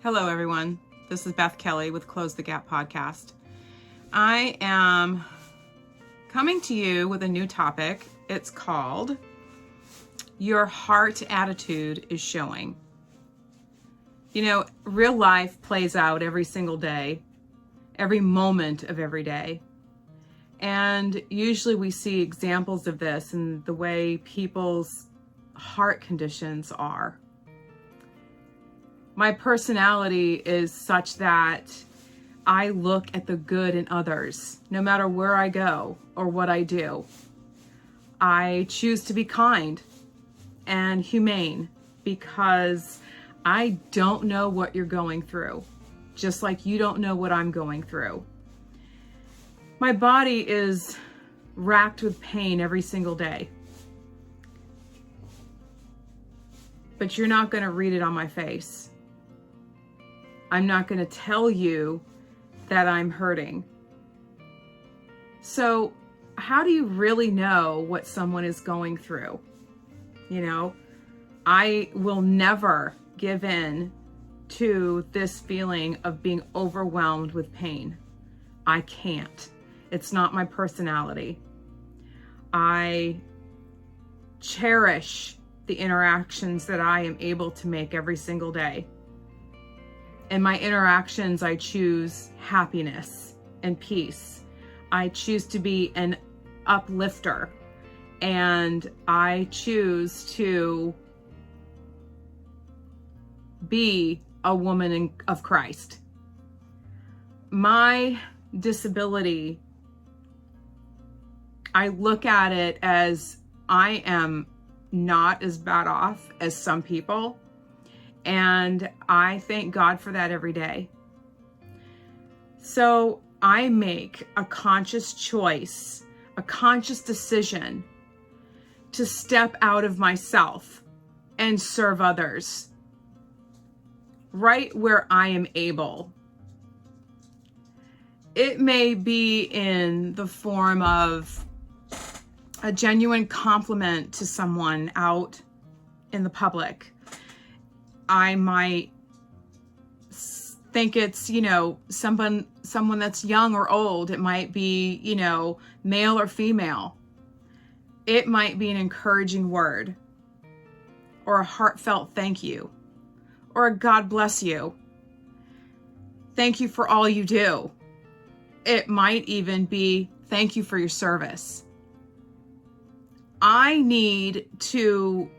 Hello, everyone. This is Beth Kelley with Closethegap.podcast. I am coming to you with a new topic. It's called Your Heart Attitude is Showing. You know, real life plays out every single day, every moment of every day. And usually we see examples of this in the way people's heart conditions are. My personality is such that I look at the good in others, no matter where I go or what I do. I choose to be kind and humane because I don't know what you're going through, just like you don't know what I'm going through. My body is racked with pain every single day. But you're not going to read it on my face. I'm not going to tell you that I'm hurting. So how do you really know what someone is going through? You know, I will never give in to this feeling of being overwhelmed with pain. I can't. It's not my personality. I cherish the interactions that I am able to make every single day. In my interactions, I choose happiness and peace. I choose to be an uplifter, and I choose to be a woman of Christ. My disability, I look at it as I am not as bad off as some people. And I thank God for that every day. So I make a conscious choice, a conscious decision to step out of myself and serve others right where I am able. It may be in the form of a genuine compliment to someone out in the public. I might think it's, someone that's young or old. It might be, male or female. It might be an encouraging word or a heartfelt thank you or a God bless you. Thank you for all you do. It might even be thank you for your service. I need to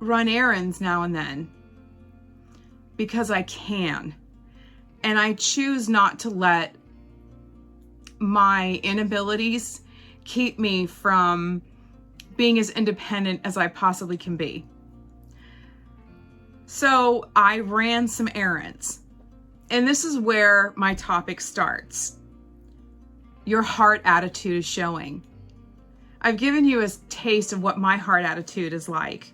run errands now and then because I can. And I choose not to let my inabilities keep me from being as independent as I possibly can be. So I ran some errands. And this is where my topic starts. Your heart attitude is showing. I've given you a taste of what my heart attitude is like.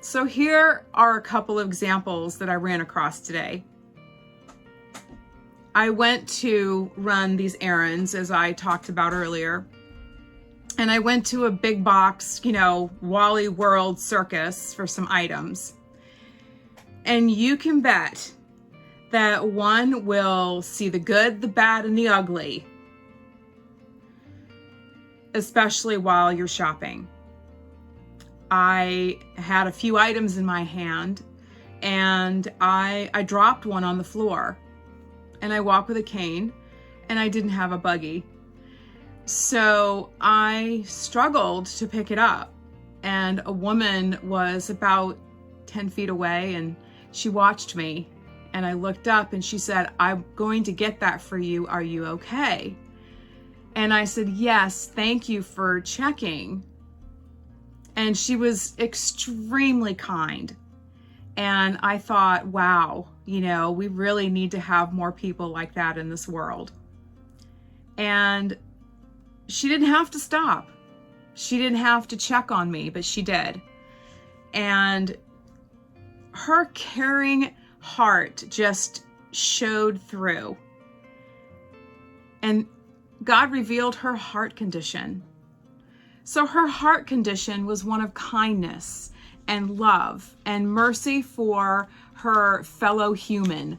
So here are a couple of examples that I ran across today. I went to run these errands, as I talked about earlier, and I went to a big box, Wally World Circus for some items. And you can bet that one will see the good, the bad, and the ugly, especially while you're shopping. I had a few items in my hand and I dropped one on the floor, and I walk with a cane and I didn't have a buggy. So I struggled to pick it up, and a woman was about 10 feet away and she watched me, and I looked up and she said, "I'm going to get that for you. Are you okay?" And I said, "Yes, thank you for checking." And she was extremely kind. And I thought, wow, we really need to have more people like that in this world. And she didn't have to stop. She didn't have to check on me, but she did. And her caring heart just showed through. And God revealed her heart condition. So her heart condition was one of kindness and love and mercy for her fellow human.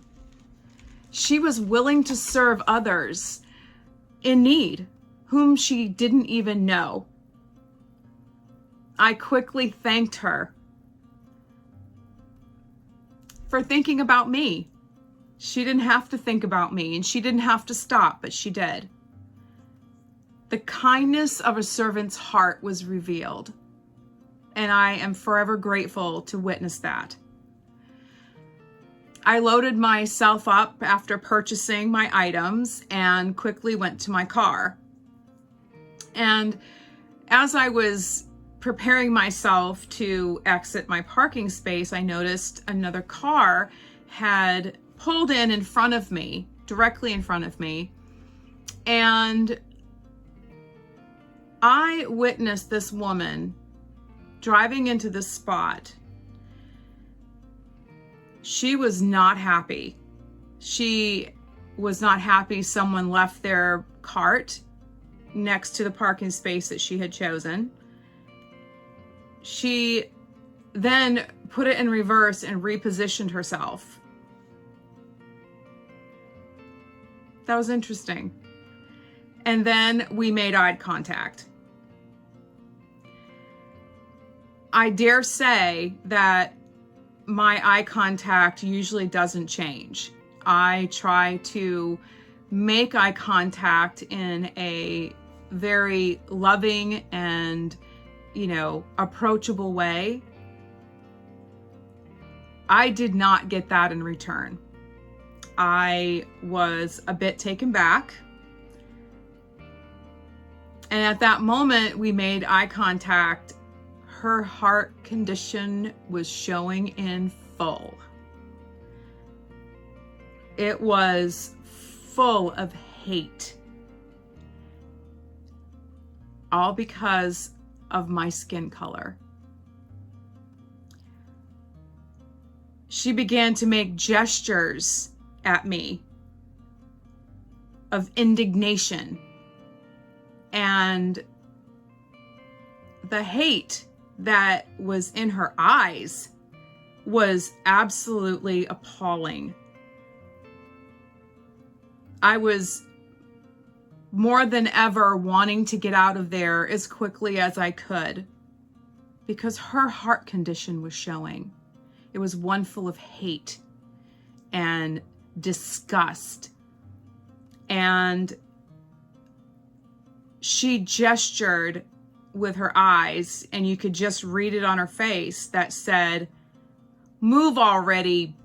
She was willing to serve others in need, whom she didn't even know. I quickly thanked her for thinking about me. She didn't have to think about me, and she didn't have to stop, but she did. The kindness of a servant's heart was revealed, and I am forever grateful to witness that. I loaded myself up after purchasing my items and quickly went to my car. And as I was preparing myself to exit my parking space, I noticed another car had pulled in front of me, directly in front of me. And I witnessed this woman driving into this spot. She was not happy. She was not happy someone left their cart next to the parking space that she had chosen. She then put it in reverse and repositioned herself. That was interesting. And then we made eye contact. I dare say that my eye contact usually doesn't change. I try to make eye contact in a very loving and, approachable way. I did not get that in return. I was a bit taken back. And at that moment, we made eye contact. Her heart condition was showing in full. It was full of hate. All because of my skin color. She began to make gestures at me of indignation, and the hate that was in her eyes was absolutely appalling. I was more than ever wanting to get out of there as quickly as I could, because her heart condition was showing. It was one full of hate and disgust. And she gestured with her eyes, and you could just read it on her face, that said, "Move already,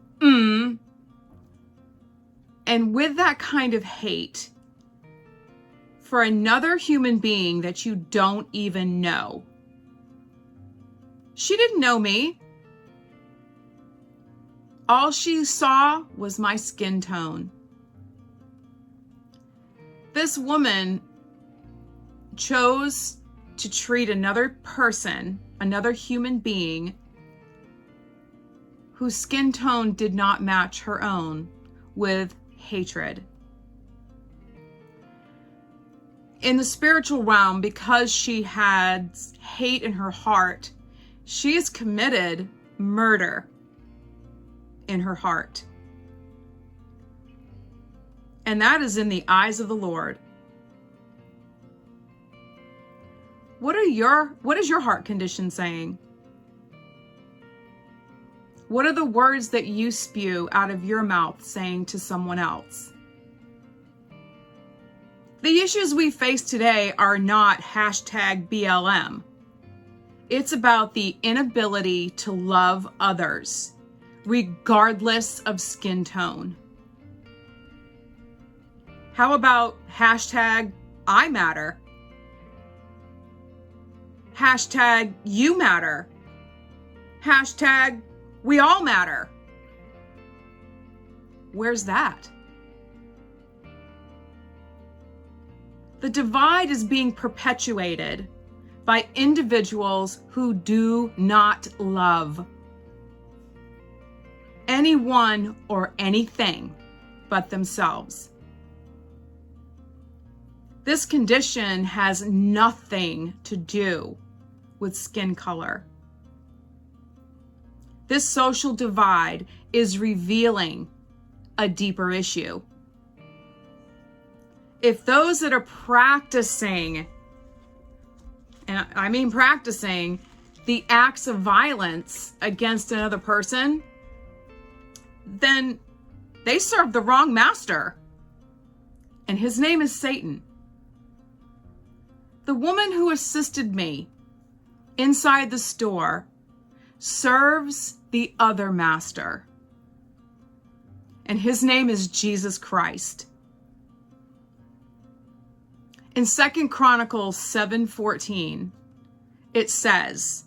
And with that kind of hate for another human being that you don't even know. She didn't know me. All she saw was my skin tone. This woman chose to treat another person, another human being, whose skin tone did not match her own, with hatred. In the spiritual realm, because she had hate in her heart, she has committed murder in her heart. And that is in the eyes of the Lord. What is your heart condition saying? What are the words that you spew out of your mouth saying to someone else? The issues we face today are not #BLM. It's about the inability to love others, regardless of skin tone. How about #I matter? #you matter? #we all matter? Where's that? The divide is being perpetuated by individuals who do not love anyone or anything but themselves. This condition has nothing to do with skin color. This social divide is revealing a deeper issue. If those that are practicing, and I mean practicing, the acts of violence against another person, then they serve the wrong master. And his name is Satan. The woman who assisted me inside the store serves the other master. And his name is Jesus Christ. In 2 Chronicles 7:14, it says,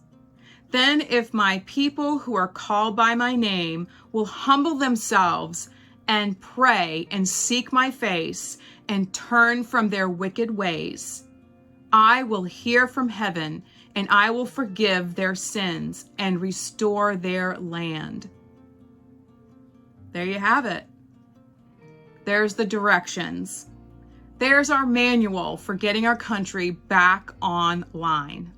"Then if my people who are called by my name will humble themselves and pray and seek my face and turn from their wicked ways, I will hear from heaven and I will forgive their sins and restore their land." There you have it. There's the directions. There's our manual for getting our country back online.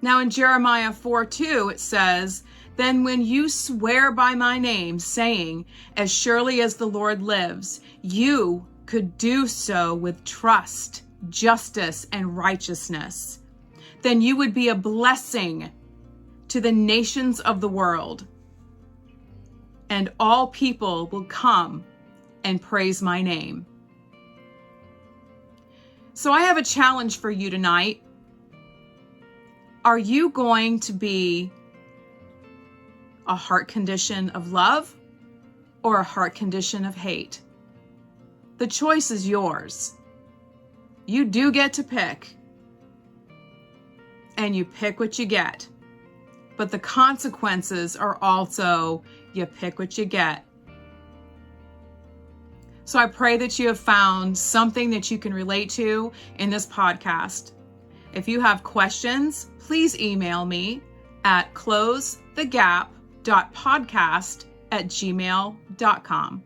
Now in Jeremiah 4:2, it says, "Then when you swear by my name, saying, 'As surely as the Lord lives,' you could do so with trust, justice, and righteousness. Then you would be a blessing to the nations of the world, and all people will come and praise my name." So I have a challenge for you tonight. Are you going to be a heart condition of love or a heart condition of hate? The choice is yours. You do get to pick. And you pick what you get. But the consequences are also you pick what you get. So I pray that you have found something that you can relate to in this podcast. If you have questions, please email me at closethegap.podcast@gmail.com.